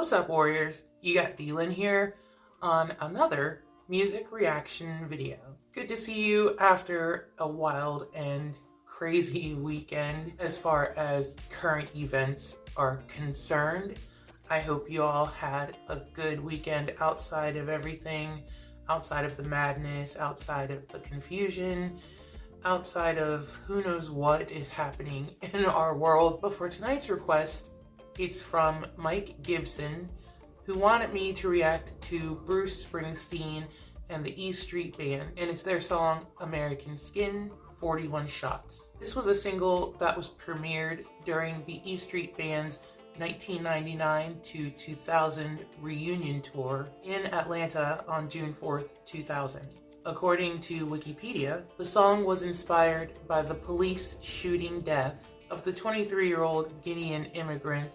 What's up, warriors? You got Dylan here on another music reaction video. Good to see you after a wild and crazy weekend as far as current events are concerned. I hope you all had a good weekend outside of everything, outside of the madness, outside of the confusion, outside of who knows what is happening in our world. But for tonight's request, it's from Mike Gibson, who wanted me to react to Bruce Springsteen and the E Street Band, and it's their song American Skin, 41 Shots. This was a single that was premiered during the E Street Band's 1999 to 2000 reunion tour in Atlanta on June 4th, 2000. According to Wikipedia, the song was inspired by the police shooting death of the 23-year-old Guinean immigrant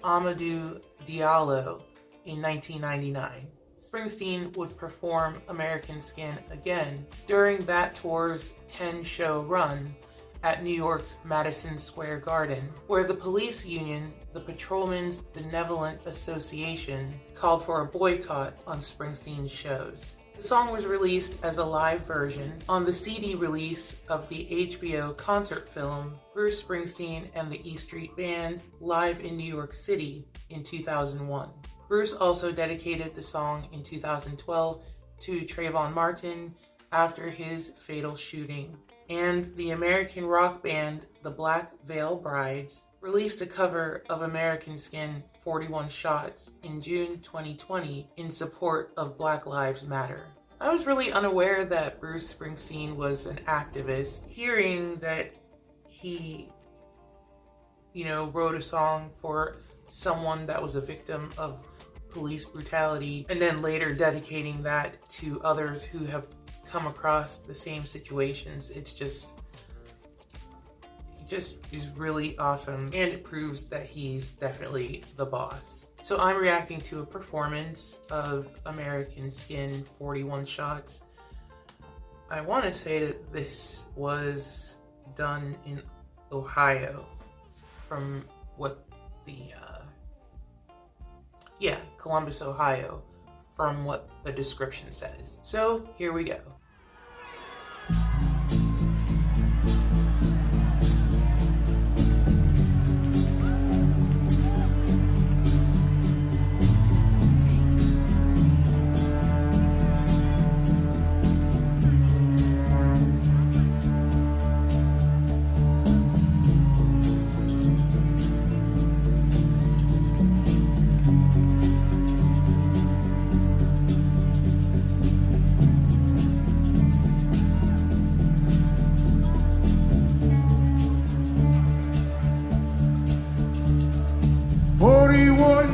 Amadou Diallo in 1999. Springsteen would perform American Skin again during that tour's 10-show run at New York's Madison Square Garden, where the police union, the Patrolmen's Benevolent Association, called for a boycott on Springsteen's shows. The song was released as a live version on the CD release of the HBO concert film Bruce Springsteen and the E Street Band Live in New York City in 2001. Bruce also dedicated the song in 2012 to Trayvon Martin after his fatal shooting. And the American rock band The Black Veil Brides released a cover of American Skin, 41 Shots in June 2020 in support of Black Lives Matter. I was really unaware that Bruce Springsteen was an activist. Hearing that he, wrote a song for someone that was a victim of police brutality, and then later dedicating that to others who have come across the same situations, it just is really awesome, and it proves that he's definitely the boss. So I'm reacting to a performance of American Skin, 41 Shots. I want to say that this was done in Ohio, from what the Columbus, Ohio, from what the description says. So here we go.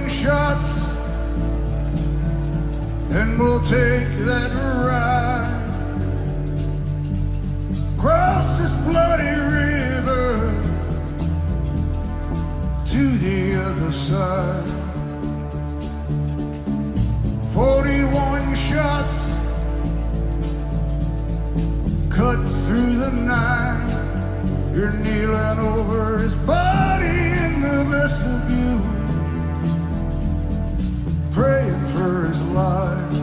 Shots, and we'll take that ride across this bloody river to the other side. 41 shots cut through the night. You're kneeling over his body in the vestibule, praying for his life.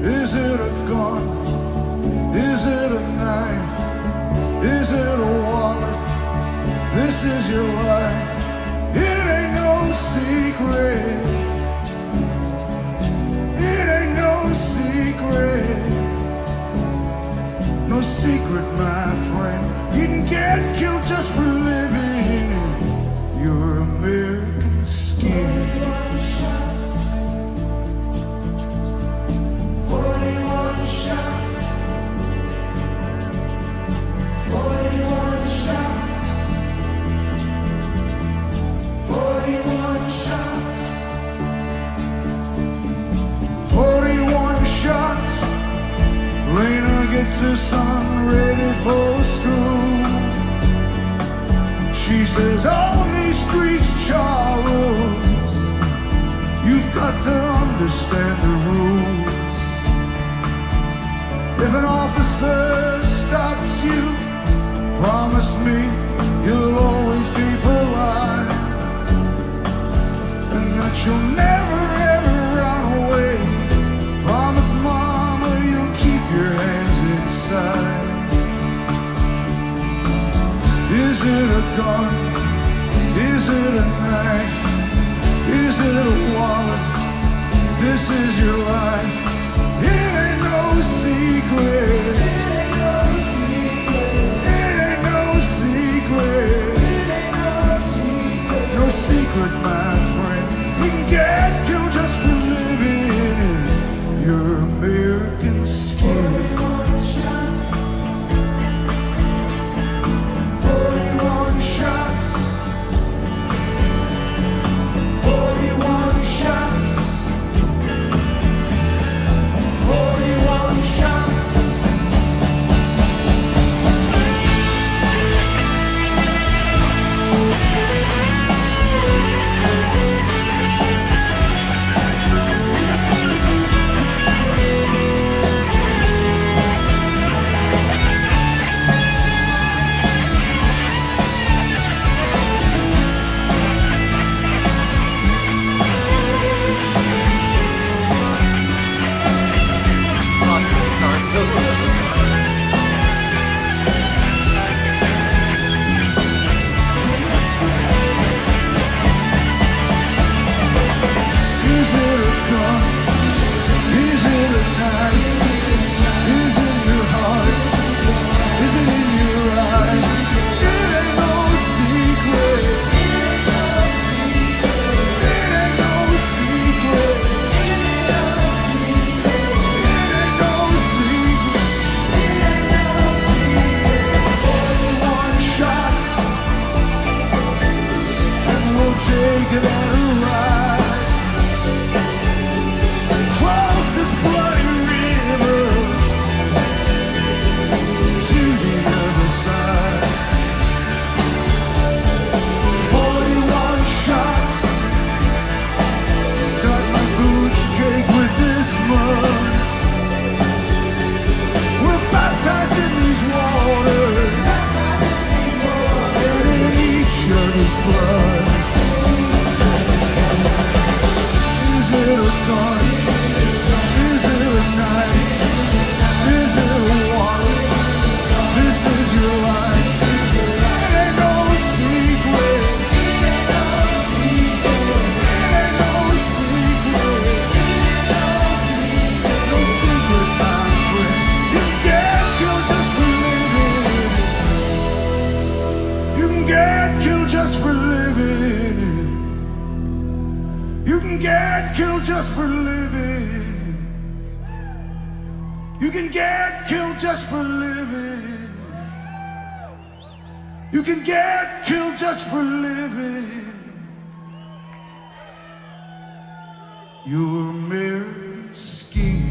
Is it a gun? Is it a knife? Is it a wallet? This is your life. It ain't no secret. It ain't no secret. No secret, my friend. You can get killed just for living your American skin. 41 shots. 41 shots. 41 shots. 41 shots. Lena gets her son ready for school. She says, on these streets, Charles, you've got to understand the rules. If an officer stops you, promise me you'll always be polite. that you'll never ever run away. Promise mama you'll keep your hands inside. Is it a gun? Is it a knife? Is it a wallet? This is your life. It ain't no secret. It ain't no secret. No secret, my friend. You can get killed just for living in your American skin. 41 shots. 41 shots. 41 shots. Awesome guitar solo. Is it a gun? Is it a knife? Is it your heart? Is it in your eyes? It ain't no secret. It ain't no secret. It ain't no secret. 41 shots, and we'll take it on a ride. Cross this bloody river to the other side. 41 shots, got my boots caked with this mud. We're baptized in these waters and in each other's blood. Is it a gun? Is it a knife? Is it a wallet? This is your life. It ain't no secret. It ain't no secret. No secret, my friend. You can get killed just for living. You can get killed just for living. You can get killed just for living. You can get killed just for living. You can get killed just for living. Your American scheme.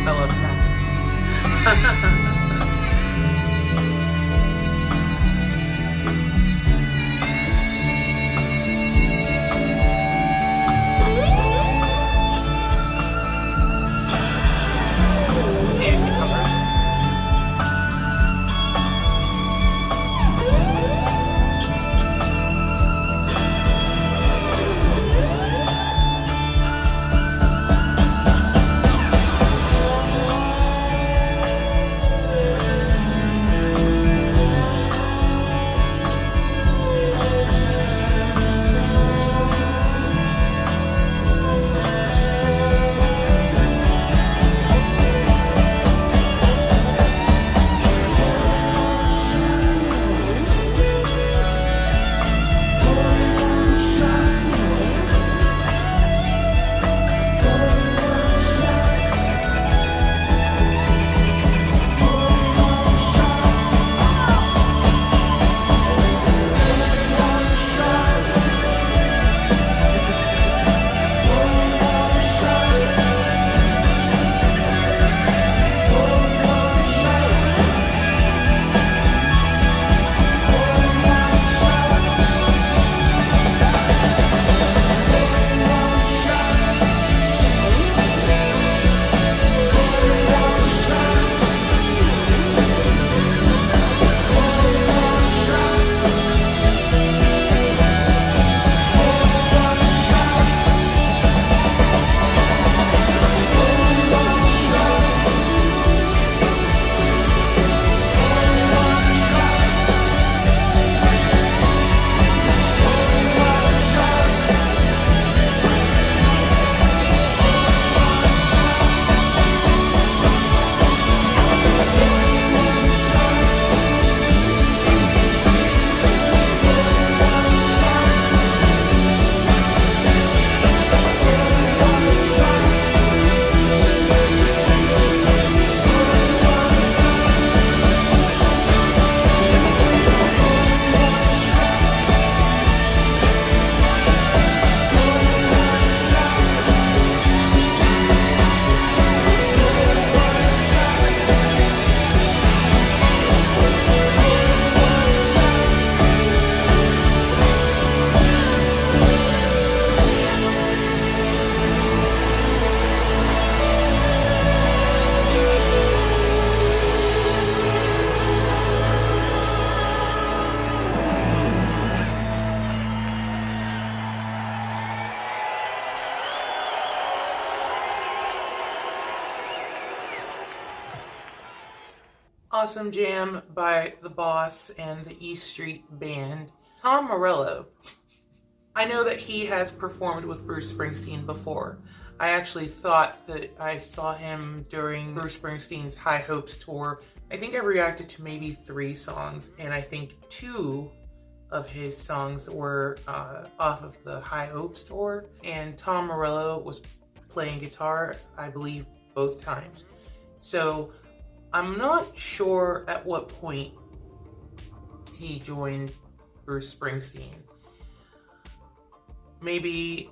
I love saxophones. And guitars. awesome jam by The Boss and the E Street Band. Tom Morello. I know that he has performed with Bruce Springsteen before. I actually thought that I saw him during Bruce Springsteen's High Hopes tour. I think I reacted to maybe 3 songs, and I think 2 of his songs were off of the High Hopes tour. And Tom Morello was playing guitar, I believe, both times. So I'm not sure at what point he joined Bruce Springsteen. Maybe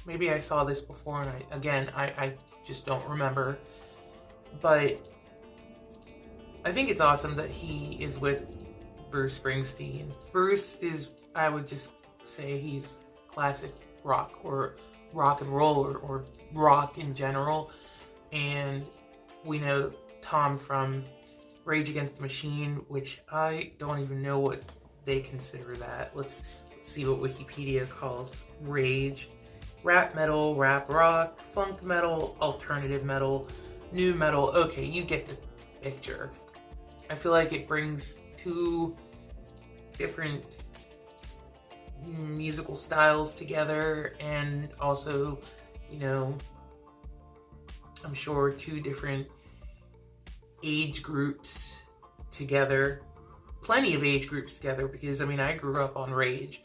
I saw this before, and I just don't remember. But I think it's awesome that he is with Bruce Springsteen. Bruce is, I would just say, he's classic rock, or rock and roll, or rock in general. And we know Tom from Rage Against the Machine, which I don't even know what they consider that. Let's see what Wikipedia calls Rage. Rap metal, rap rock, funk metal, alternative metal, new metal. Okay, you get the picture. I feel like it brings 2 different musical styles together, and also, you know, I'm sure 2 different age groups together. Plenty of age groups together, because I mean, I grew up on Rage,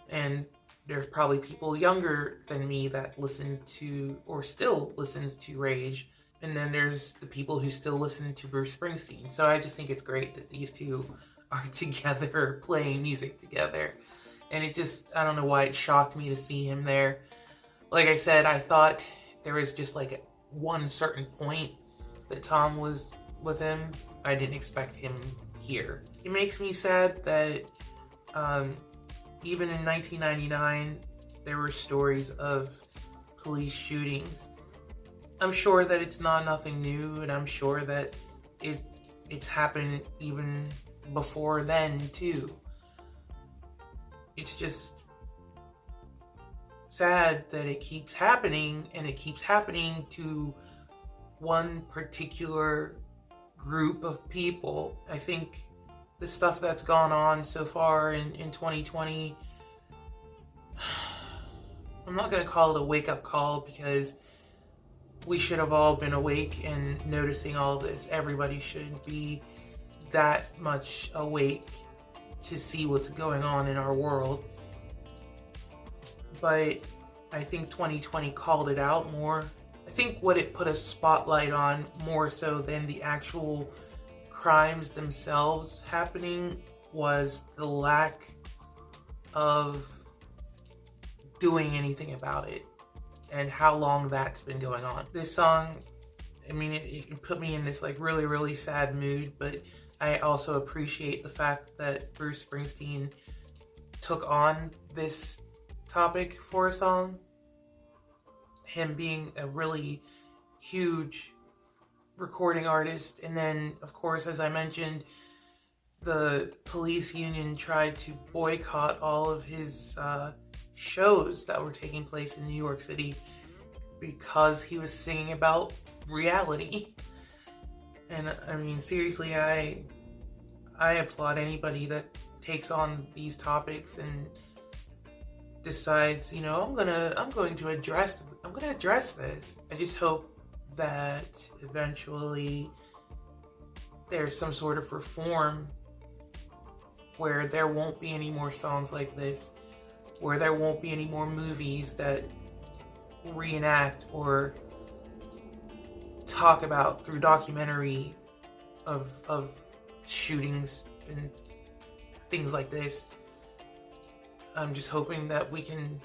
and there's probably people younger than me that listen to, or still listens to, Rage. And then there's the people who still listen to Bruce Springsteen. So I just think it's great that these 2 are together playing music together. And it just, I don't know why it shocked me to see him there. Like I said, I thought there was just like one certain point that Tom was with him. I didn't expect him here. It makes me sad that even in 1999, there were stories of police shootings. I'm sure that it's nothing new, and I'm sure that it's happened even before then too. It's just sad that it keeps happening, and it keeps happening to one particular group of people. I think the stuff that's gone on so far in 2020, I'm not going to call it a wake-up call, because we should have all been awake and noticing all of this. Everybody should be that much awake to see what's going on in our world. But I think 2020 called it out more. I think what it put a spotlight on, more so than the actual crimes themselves happening, was the lack of doing anything about it, and how long that's been going on. This song, I mean, it put me in this like really, really sad mood, but I also appreciate the fact that Bruce Springsteen took on this topic for a song. Him being a really huge recording artist, and then, of course, as I mentioned, the police union tried to boycott all of his shows that were taking place in New York City because he was singing about reality. And I mean, seriously, I applaud anybody that takes on these topics and decides, you know, I'm going to address this. I just hope that eventually there's some sort of reform where there won't be any more songs like this, where there won't be any more movies that reenact or talk about through documentary of shootings and things like this. I'm just hoping that we can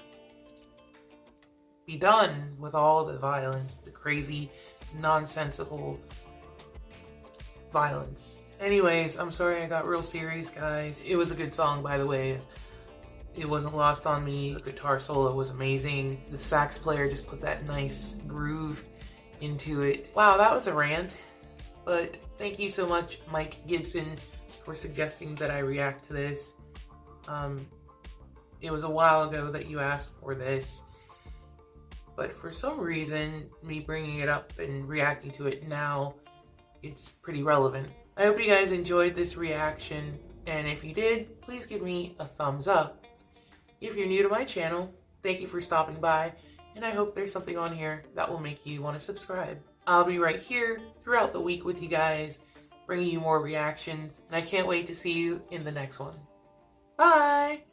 be done with all the violence, the crazy, nonsensical violence. Anyways, I'm sorry I got real serious, guys. It was a good song, by the way. It wasn't lost on me. The guitar solo was amazing. The sax player just put that nice groove into it. Wow, that was a rant. But thank you so much, Mike Gibson, for suggesting that I react to this. It was a while ago that you asked for this, but for some reason, me bringing it up and reacting to it now, it's pretty relevant. I hope you guys enjoyed this reaction, and if you did, please give me a thumbs up. If you're new to my channel, thank you for stopping by, and I hope there's something on here that will make you want to subscribe. I'll be right here throughout the week with you guys, bringing you more reactions, and I can't wait to see you in the next one. Bye!